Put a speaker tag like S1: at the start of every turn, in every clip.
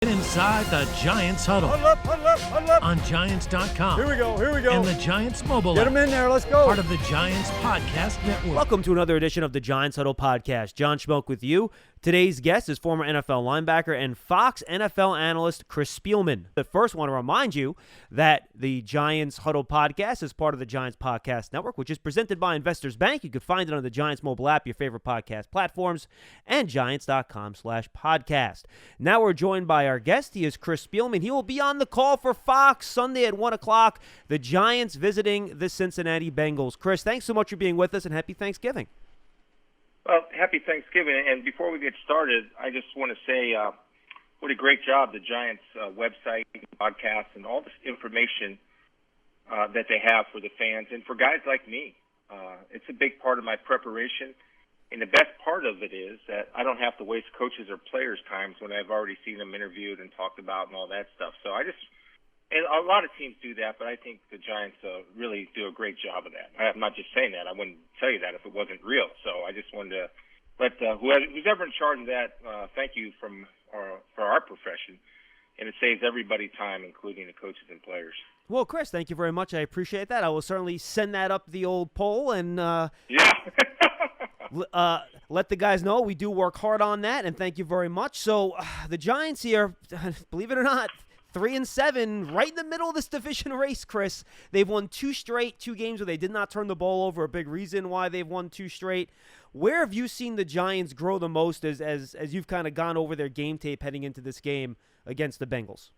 S1: Get inside the Giants huddle.
S2: Huddle up.
S1: On Giants.com.
S2: Here we go.
S1: And the Giants mobile
S2: Get
S1: app.
S2: them in there, let's go.
S1: Part of the Giants Podcast Network.
S3: Welcome to another edition of the Giants Huddle Podcast. John Schmeelk with you. Today's guest is former NFL linebacker and Fox NFL analyst Chris Spielman. But first, I want to remind you that the Giants Huddle Podcast is part of the Giants Podcast Network, which is presented by Investors Bank. You can find it on the Giants mobile app, your favorite podcast platforms, and Giants.com/podcast. Now we're joined by our guest. He is Chris Spielman. He will be on the call for Fox Sunday at 1 o'clock. The Giants visiting the Cincinnati Bengals. Chris, thanks so much for being with us, and happy Thanksgiving.
S4: Well, happy Thanksgiving. And before we get started, I just want to say what a great job the Giants website, podcast, and all this information that they have for the fans and for guys like me. It's a big part of my preparation. And the best part of it is that I don't have to waste coaches or players' times when I've already seen them interviewed and talked about and all that stuff. So and a lot of teams do that, but I think the Giants really do a great job of that. I'm not just saying that. I wouldn't tell you that if it wasn't real. So I just wanted to let who's ever in charge of that, thank you for our profession. And it saves everybody time, including the coaches and players.
S3: Well, Chris, thank you very much. I appreciate that. I will certainly send that up the old poll and let the guys know we do work hard on that, and thank you very much. So the Giants here, believe it or not, 3-7, right in the middle of this division race, Chris. They've won two games where they did not turn the ball over, a big reason why they've won two straight. Where have you seen the Giants grow the most as you've kind of gone over their game tape heading into this game against the Bengals?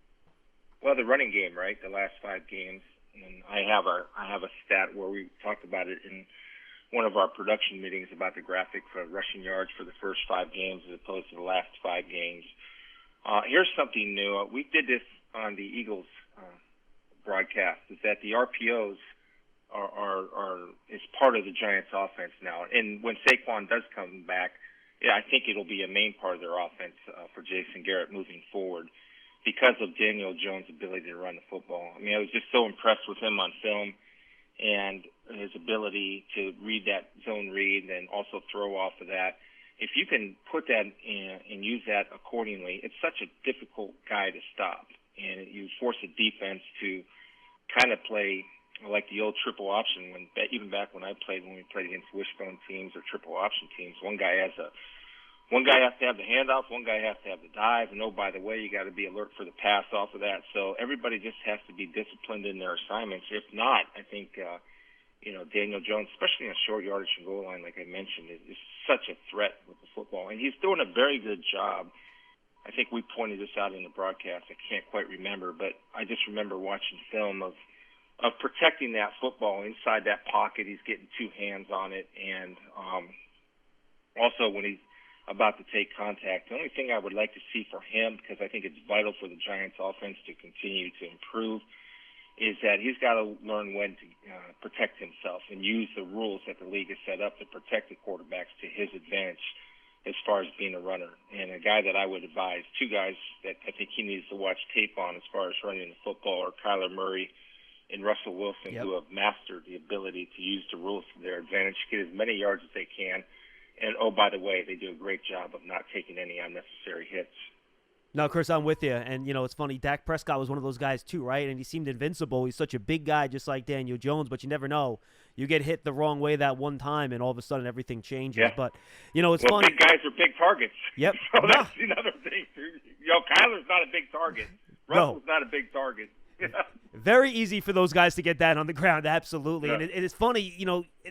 S4: Well, the running game, right? The last 5 games. And I have a stat where we talked about it in one of our production meetings about the graphic for rushing yards for the first 5 games as opposed to the last 5 games. Here's something new. We did this on the Eagles broadcast, is that the RPOs is part of the Giants offense now. And when Saquon does come back, I think it'll be a main part of their offense for Jason Garrett moving forward because of Daniel Jones' ability to run the football. I mean, I was just so impressed with him on film and his ability to read that zone read and also throw off of that. If you can put that in and use that accordingly, it's such a difficult guy to stop. And you force a defense to kind of play like the old triple option even back when we played against wishbone teams or triple option teams. One guy has to have the handoff, one guy has to have the dive, and by the way, you got to be alert for the pass off of that. So everybody just has to be disciplined in their assignments. If not, I think Daniel Jones, especially in a short yardage and goal line, like I mentioned, is such a threat with the football, and he's doing a very good job. I think we pointed this out in the broadcast. I can't quite remember, but I just remember watching film of protecting that football inside that pocket. He's getting 2 hands on it, and also when he's about to take contact. The only thing I would like to see for him, because I think it's vital for the Giants offense to continue to improve, is that he's got to learn when to protect himself and use the rules that the league has set up to protect the quarterbacks to his advantage as far as being a runner. And a guy that I would advise, 2 guys that I think he needs to watch tape on as far as running the football are Kyler Murray and Russell Wilson, who have mastered the ability to use the rules to their advantage, get as many yards as they can. And, by the way, they do a great job of not taking any unnecessary hits.
S3: No, Chris, I'm with you. And, it's funny. Dak Prescott was one of those guys, too, right? And he seemed invincible. He's such a big guy, just like Daniel Jones, but you never know. You get hit the wrong way that one time, and all of a sudden everything changes.
S4: Yeah.
S3: But, it's funny.
S4: Big guys are big targets.
S3: Yep.
S4: So that's another thing. Kyler's not a big target. Russell's not a big target.
S3: Very easy for those guys to get that on the ground, absolutely.
S4: Yeah.
S3: And it's funny,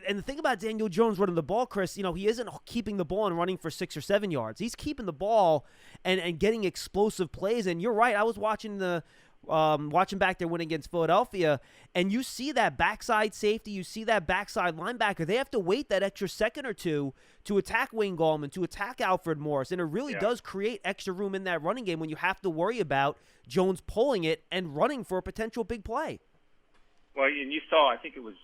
S3: and the thing about Daniel Jones running the ball, Chris, he isn't keeping the ball and running for 6 or 7 yards. He's keeping the ball and getting explosive plays. And you're right, I was watching back their win against Philadelphia, and you see that backside safety, you see that backside linebacker. They have to wait that extra second or two to attack Wayne Gallman, to attack Alfred Morris, and it really does create extra room in that running game when you have to worry about Jones pulling it and running for a potential big play.
S4: Well, and you saw, I think it was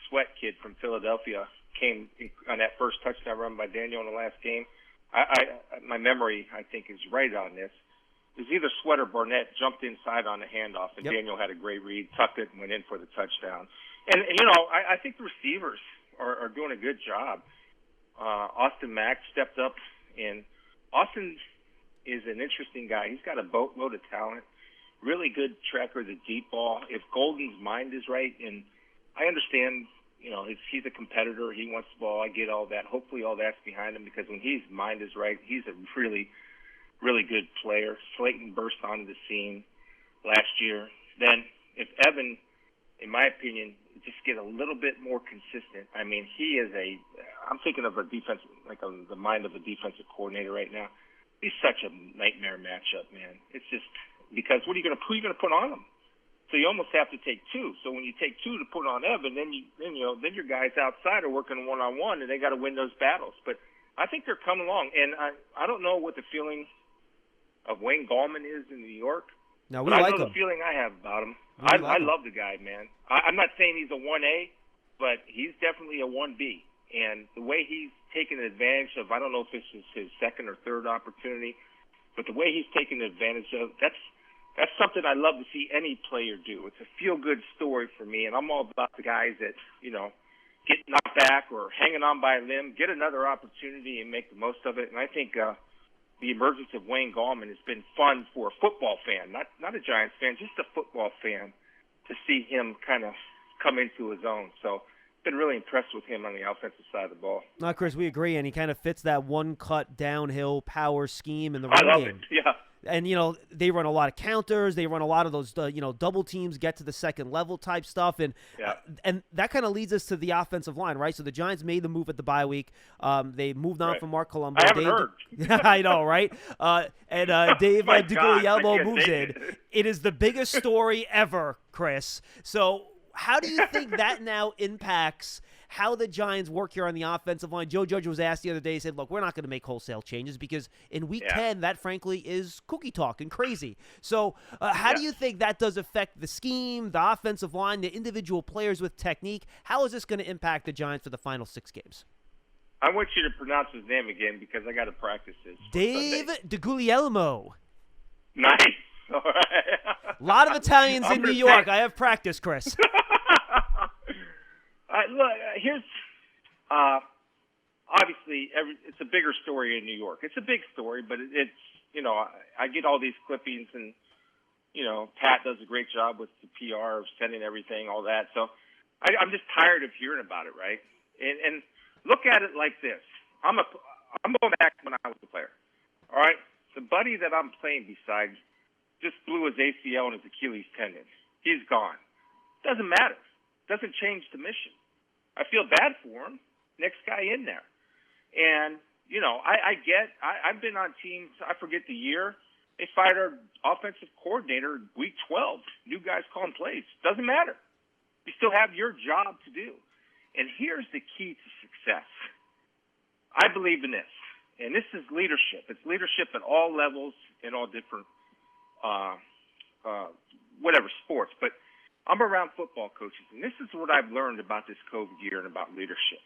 S4: Sweat kid from Philadelphia came on that first touchdown run by Daniel in the last game. My memory, I think, is right on this. It was either Sweat or Barnett jumped inside on the handoff, and Daniel had a great read, tucked it, and went in for the touchdown. And I think the receivers are doing a good job. Austin Mack stepped up, and Austin is an interesting guy. He's got a boatload of talent, really good tracker of the deep ball. If Golden's mind is right, and I understand, he's a competitor. He wants the ball. I get all that. Hopefully all that's behind him because when his mind is right, he's a really, really good player. Slayton burst onto the scene last year. Then if Evan, in my opinion, just get a little bit more consistent. I mean, he is I'm thinking of a defense, the mind of a defensive coordinator right now. He's such a nightmare matchup, man. It's just because who are you going to put on him? So you almost have to take two. So when you take two to put on Evan, then your guys outside are working one-on-one, and they got to win those battles. But I think they're coming along, and I don't know what the feeling of Wayne Gallman is in New York.
S3: No, we
S4: but
S3: like
S4: I know
S3: him.
S4: the feeling I have about him.
S3: I
S4: I love the guy, man. I'm not saying he's a 1A, but he's definitely a 1B. And the way he's taken advantage of, I don't know if this is his second or third opportunity, but the way he's taken advantage of, that's something I love to see any player do. It's a feel-good story for me, and I'm all about the guys that, get knocked back or hanging on by a limb, get another opportunity and make the most of it. And I think the emergence of Wayne Gallman has been fun for a football fan, not a Giants fan, just a football fan, to see him kind of come into his own. So been really impressed with him on the offensive side of the ball.
S3: No, Chris, we agree, and he kind of fits that one-cut downhill power scheme in the
S4: I
S3: run
S4: love
S3: game.
S4: it, yeah.
S3: And, they run a lot of counters. They run a lot of those, double teams, get to the second level type stuff. And and that kind of leads us to the offensive line, right? So the Giants made the move at the bye week. They moved on from Mark Colombo.
S4: I haven't heard.
S3: I know, right? And Dave
S4: My God,
S3: DeGuglielmo
S4: I
S3: moves
S4: can't
S3: in.
S4: take it.
S3: It is the biggest story ever, Chris. So how do you think that now impacts how the Giants work here on the offensive line? Joe Judge was asked the other day, he said, look, we're not going to make wholesale changes because in week 10, that frankly is cookie talk and crazy. So how do you think that does affect the scheme, the offensive line, the individual players with technique? How is this going to impact the Giants for the final 6 games?
S4: I want you to pronounce his name again because I got to practice this.
S3: Dave DeGuglielmo.
S4: Nice. All right.
S3: A lot of Italians in New York. I have practice, Chris.
S4: Look, here's obviously it's a bigger story in New York. It's a big story, but it's I get all these clippings, and Pat does a great job with the PR of sending everything, all that. So I'm just tired of hearing about it, right? And look at it like this: I'm going back when I was a player. All right, the buddy that I'm playing beside just blew his ACL and his Achilles tendon. He's gone. Doesn't matter. Doesn't change the mission. I feel bad for him. Next guy in there. And, I've been on teams, I forget the year, they fired our offensive coordinator week 12. New guys calling plays. Doesn't matter. You still have your job to do. And here's the key to success. I believe in this. And this is leadership. It's leadership at all levels in all different sports. But I'm around football coaches, and this is what I've learned about this COVID year and about leadership,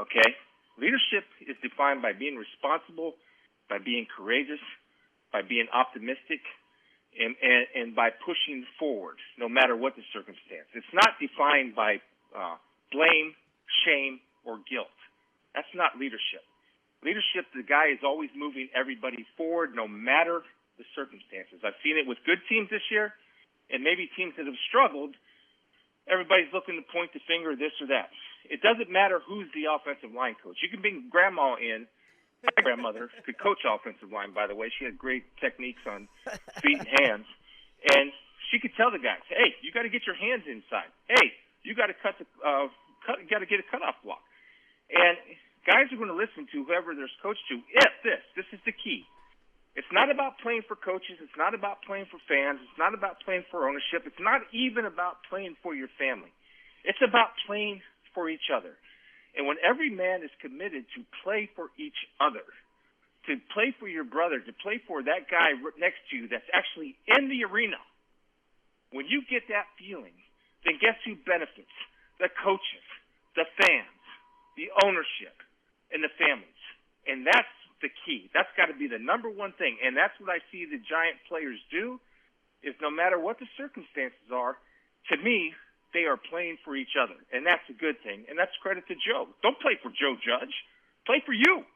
S4: okay? Leadership is defined by being responsible, by being courageous, by being optimistic, and by pushing forward no matter what the circumstance. It's not defined by blame, shame, or guilt. That's not leadership. Leadership, the guy is always moving everybody forward no matter the circumstances. I've seen it with good teams this year, and maybe teams that have struggled. Everybody's looking to point the finger, this or that. It doesn't matter who's the offensive line coach. You can bring grandma in. My grandmother could coach offensive line, by the way. She had great techniques on feet and hands. And she could tell the guys, hey, you got to get your hands inside. Hey, you got to get a cutoff block. And guys are going to listen to whoever they're coached to. This is the key. It's not about playing for coaches. It's not about playing for fans. It's not about playing for ownership. It's not even about playing for your family. It's about playing for each other. And when every man is committed to play for each other, to play for your brother, to play for that guy next to you that's actually in the arena, when you get that feeling, then guess who benefits? The coaches, the fans, the ownership, and the families. And that's the key. That's got to be the number one thing. And that's what I see the Giant players do, is no matter what the circumstances are, to me, they are playing for each other. And that's a good thing. And that's credit to Joe. Don't play for Joe Judge. Play for you.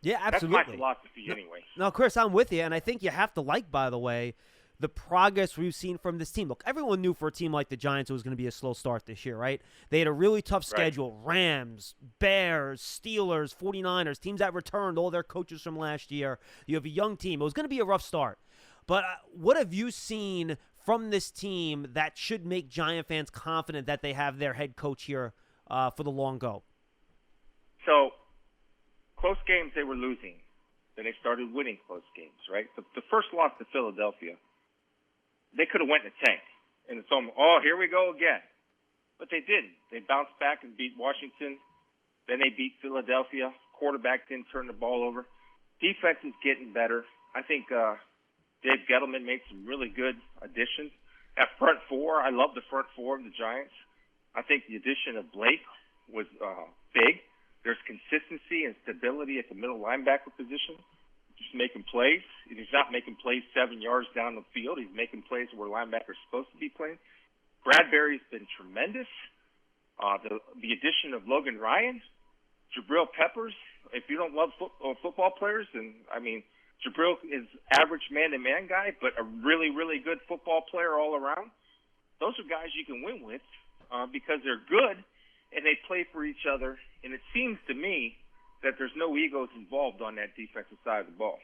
S3: Yeah, absolutely.
S4: That's my philosophy anyway.
S3: No, Chris, I'm with you, and I think you have to like, by the way, the progress we've seen from this team. Look, everyone knew for a team like the Giants it was going to be a slow start this year, right? They had a really tough schedule. Right. Rams, Bears, Steelers, 49ers, teams that returned all their coaches from last year. You have a young team. It was going to be a rough start. But what have you seen from this team that should make Giant fans confident that they have their head coach here for the long go?
S4: So, close games they were losing. Then they started winning close games, right? The first loss to Philadelphia, they could have went in the tank. And it's almost, here we go again. But they didn't. They bounced back and beat Washington. Then they beat Philadelphia. Quarterback didn't turn the ball over. Defense is getting better. I think Dave Gettleman made some really good additions. At front four, I love the front four of the Giants. I think the addition of Blake was big. There's consistency and stability at the middle linebacker position. Just making plays. He's not making plays 7 yards down the field. He's making plays where linebackers supposed to be playing. Bradbury's been tremendous. The addition of Logan Ryan, Jabril Peppers. If you don't love football players, then Jabril is average man-to-man guy, but a really, really good football player all around. Those are guys you can win with because they're good and they play for each other. And it seems to me that there's no egos involved on that defensive side of the ball.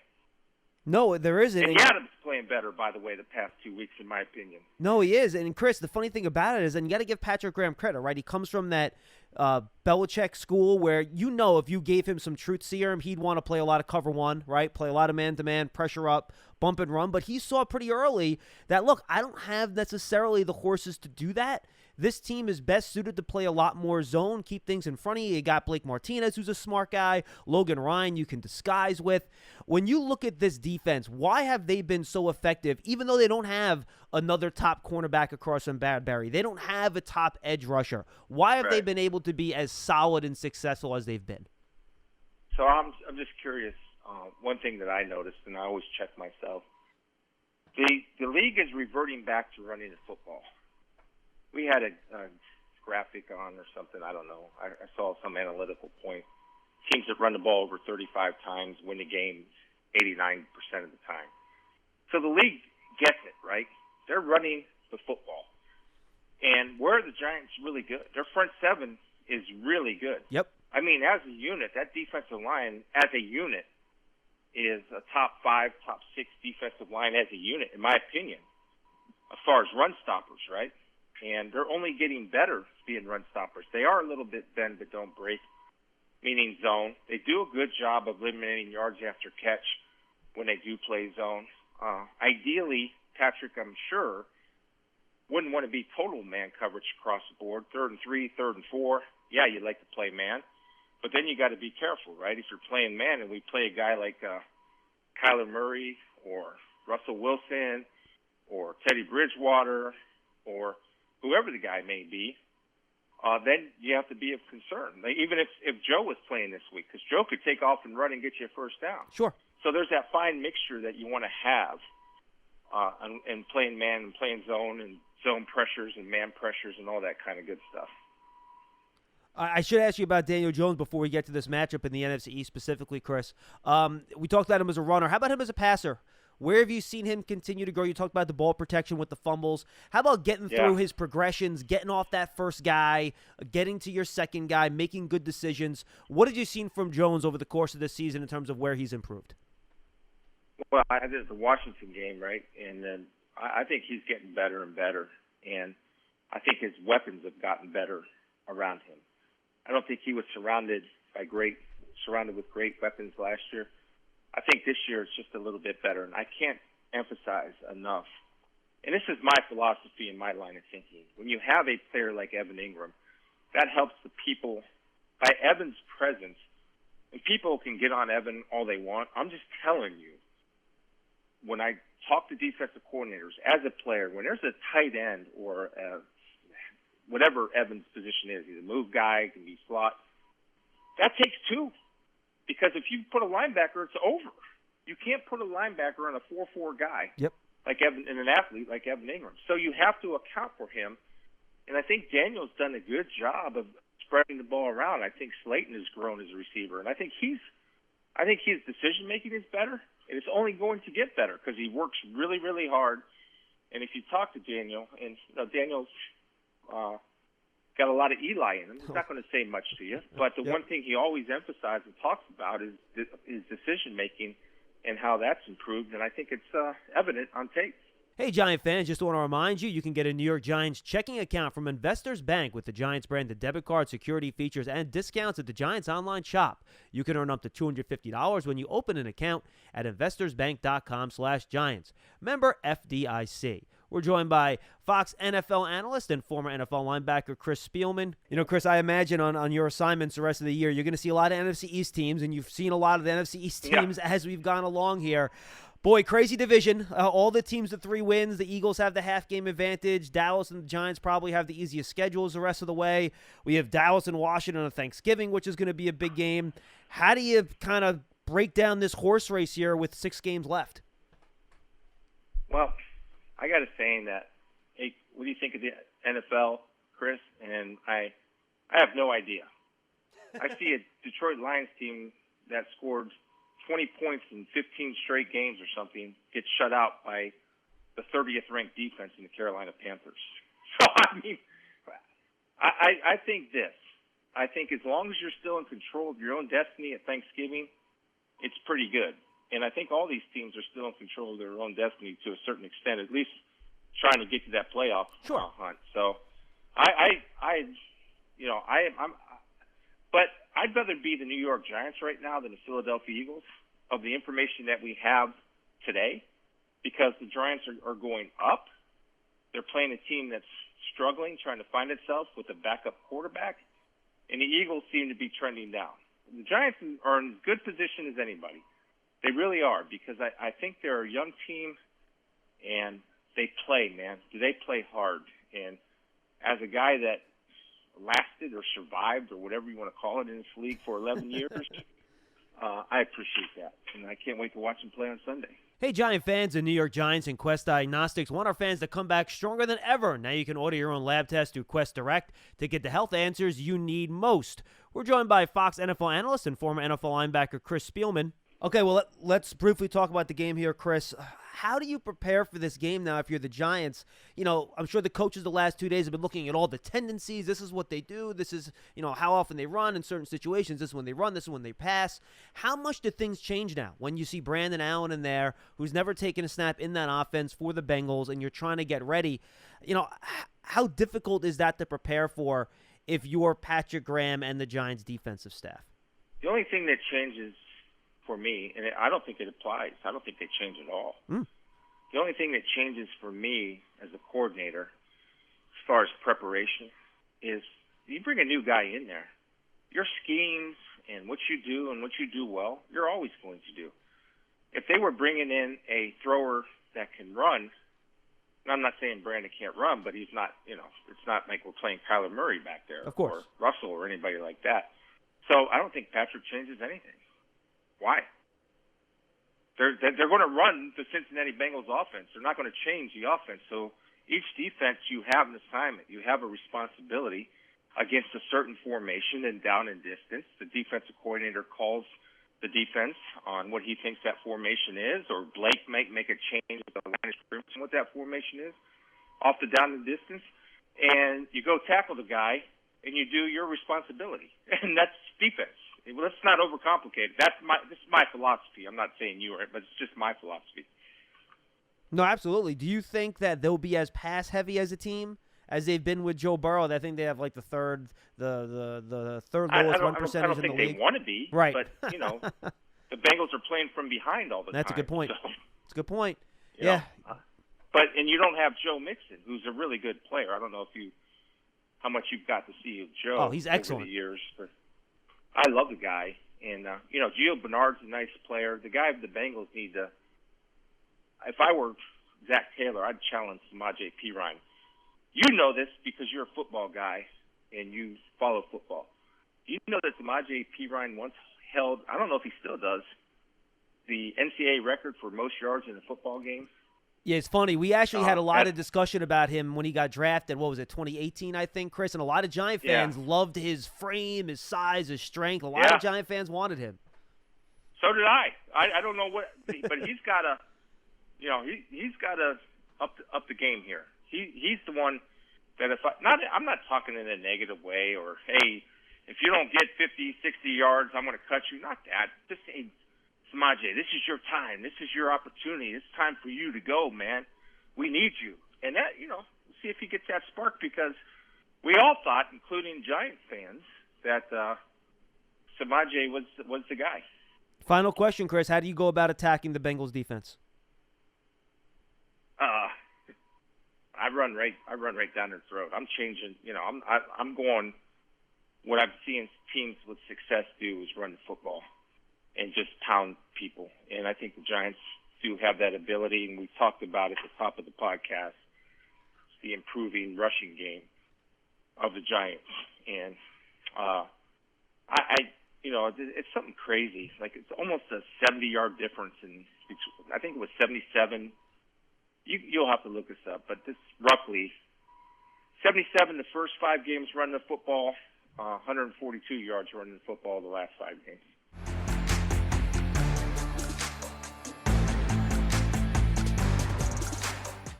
S3: No, there isn't.
S4: And Adams playing better, by the way, the past 2 weeks, in my opinion.
S3: No, he is. And, Chris, the funny thing about it is, and you got to give Patrick Graham credit, right? He comes from that Belichick school where if you gave him some truth serum, he'd want to play a lot of cover one, right? Play a lot of man-to-man, pressure up, bump and run. But he saw pretty early that, look, I don't have necessarily the horses to do that. This team is best suited to play a lot more zone, keep things in front of you. You got Blake Martinez, who's a smart guy. Logan Ryan, you can disguise with. When you look at this defense, why have they been so effective, even though they don't have another top cornerback across from Bradbury? They don't have a top edge rusher. Why have they been able to be as solid and successful as they've been?
S4: So I'm just curious. One thing that I noticed, and I always check myself, the league is reverting back to running the football. We had a graphic on or something, I don't know. I saw some analytical point. Teams that run the ball over 35 times win the game 89% of the time. So the league gets it, right? They're running the football. And where are the Giants really good? Their front seven is really good.
S3: Yep.
S4: As a unit, that defensive line as a unit is a top 5, top 6 defensive line as a unit, in my opinion, as far as run stoppers, right? And they're only getting better being run stoppers. They are a little bit bend but don't break, meaning zone. They do a good job of eliminating yards after catch when they do play zone. Ideally, Patrick, I'm sure, wouldn't want to be total man coverage across the board. 3rd and 3, 3rd and 4. Yeah, you'd like to play man. But then you got to be careful, right? If you're playing man and we play a guy like Kyler Murray or Russell Wilson or Teddy Bridgewater or whoever the guy may be, then you have to be of concern. Like, even if Joe was playing this week, because Joe could take off and run and get you a first down.
S3: Sure.
S4: So there's that fine mixture that you want to have and playing man and playing zone and zone pressures and man pressures and all that kind of good stuff.
S3: I should ask you about Daniel Jones before we get to this matchup in the NFC East specifically, Chris. We talked about him as a runner. How about him as a passer? Where have you seen him continue to grow? You talked about the ball protection with the fumbles. How about getting through his progressions, getting off that first guy, getting to your second guy, making good decisions? What have you seen from Jones over the course of this season in terms of where he's improved?
S4: Well, I did the Washington game, right? And then I think he's getting better and better. And I think his weapons have gotten better around him. I don't think he was surrounded with great weapons last year. I think this year it's just a little bit better, and I can't emphasize enough. And this is my philosophy and my line of thinking. When you have a player like Evan Ingram, that helps the people. By Evan's presence, and people can get on Evan all they want, I'm just telling you, when I talk to defensive coordinators, as a player, when there's a tight end or whatever Evan's position is, he's a move guy, he can be slot, that takes two. Because if you put a linebacker, it's over. You can't put a linebacker on a 4-4 guy like Evan, and an athlete like Evan Ingram. So you have to account for him. And I think Daniel's done a good job of spreading the ball around. I think Slayton has grown as a receiver, and I think he's I think his decision-making is better, and it's only going to get better because he works really, really hard. And if you talk to Daniel, and Daniel's got a lot of Eli in him, he's not going to say much to you. But the one thing he always emphasizes and talks about is decision-making and how that's improved, and I think it's evident on tape.
S3: Hey, Giant fans, just want to remind you, you can get a New York Giants checking account from Investors Bank with the Giants branded debit card, security features, and discounts at the Giants online shop. You can earn up to $250 when you open an account at investorsbank.com/Giants. Member FDIC. We're joined by Fox NFL analyst and former NFL linebacker Chris Spielman. Chris, I imagine on your assignments the rest of the year, you're going to see a lot of NFC East teams, and you've seen a lot of the NFC East teams as we've gone along here. Boy, crazy division. All the teams with 3 wins. The Eagles have the half-game advantage. Dallas and the Giants probably have the easiest schedules the rest of the way. We have Dallas and Washington on Thanksgiving, which is going to be a big game. How do you kind of break down this horse race here with 6 games left?
S4: Well, I got a saying that, hey, what do you think of the NFL, Chris? And I have no idea. I see a Detroit Lions team that scored 20 points in 15 straight games or something get shut out by the 30th ranked defense in the Carolina Panthers. So, I think this. I think as long as you're still in control of your own destiny at Thanksgiving, it's pretty good. And I think all these teams are still in control of their own destiny to a certain extent, at least trying to get to that playoff hunt. So, but I'd rather be the New York Giants right now than the Philadelphia Eagles of the information that we have today, because the Giants are going up. They're playing a team that's struggling, trying to find itself with a backup quarterback, and the Eagles seem to be trending down. The Giants are in as good position as anybody. They really are, because I think they're a young team, and they play, man. They play hard. And as a guy that lasted or survived or whatever you want to call it in this league for 11 years, I appreciate that. And I can't wait to watch them play on Sunday.
S3: Hey, Giant fans, the New York Giants and Quest Diagnostics want our fans to come back stronger than ever. Now you can order your own lab test through Quest Direct to get the health answers you need most. We're joined by Fox NFL analyst and former NFL linebacker Chris Spielman. Okay, well, let's briefly talk about the game here, Chris. How do you prepare for this game now if you're the Giants? I'm sure the coaches the last 2 days have been looking at all the tendencies. This is what they do. This is, how often they run in certain situations. This is when they run. This is when they pass. How much do things change now when you see Brandon Allen in there, who's never taken a snap in that offense for the Bengals, and you're trying to get ready? How difficult is that to prepare for if you're Patrick Graham and the Giants defensive staff?
S4: The only thing that changes for me, and I don't think it applies. I don't think they change at all. The only thing that changes for me as a coordinator, as far as preparation, is you bring a new guy in there. Your schemes and what you do and what you do well, you're always going to do. If they were bringing in a thrower that can run, and I'm not saying Brandon can't run, but he's not, it's not like we're playing Kyler Murray back there,
S3: of course,
S4: or Russell or anybody like that. So I don't think Patrick changes anything. Why? They're going to run the Cincinnati Bengals offense. They're not going to change the offense. So each defense, you have an assignment. You have a responsibility against a certain formation and down and distance. The defensive coordinator calls the defense on what he thinks that formation is, or Blake make a change with the line of scrimmage and what that formation is off the down and distance. And you go tackle the guy, and you do your responsibility. And that's defense. Well, let's not overcomplicate it. This is my philosophy. I'm not saying you are, but it's just my philosophy.
S3: No, absolutely. Do you think that they'll be as pass heavy as a team as they've been with Joe Burrow? I think they have like the third lowest run percentage in the league.
S4: I don't think they want to be,
S3: right?
S4: But the Bengals are playing from behind all the time.
S3: That's a good point.
S4: So,
S3: that's a good point.
S4: Yeah. And you don't have Joe Mixon, who's a really good player. I don't know how much you've got to see of Joe.
S3: Oh, he's excellent.
S4: Over the years, but I love the guy, and Gio Bernard's a nice player. The guy of the Bengals need to. If I were Zach Taylor, I'd challenge Samaje Perine. You know this because you're a football guy and you follow football. You know that Samaje Perine once held, I don't know if he still does, the NCAA record for most yards in a football game.
S3: Yeah, it's funny. We actually had a lot of discussion about him when he got drafted. What was it, 2018, I think, Chris? And a lot of Giant fans loved his frame, his size, his strength. A lot of Giant fans wanted him.
S4: So did I. I don't know what, but he's got to, he's got to up the game here. He's the one that I'm not talking in a negative way or, hey, if you don't get 50, 60 yards, I'm going to cut you. Not that. Just say, Samaje, this is your time. This is your opportunity. It's time for you to go, man. We need you. And that, see if he gets that spark, because we all thought, including Giants fans, that Samaje was the guy.
S3: Final question, Chris. How do you go about attacking the Bengals defense?
S4: I run right down their throat. I'm changing. I'm going. What I'm seeing teams with success do is run the football and just pound people. And I think the Giants do have that ability, and we talked about at the top of the podcast the improving rushing game of the Giants. And it's something crazy. Like, it's almost a 70-yard difference I think it was 77. You'll have to look this up, but this roughly 77 the first 5 games running the football, 142 yards running the football the last 5 games.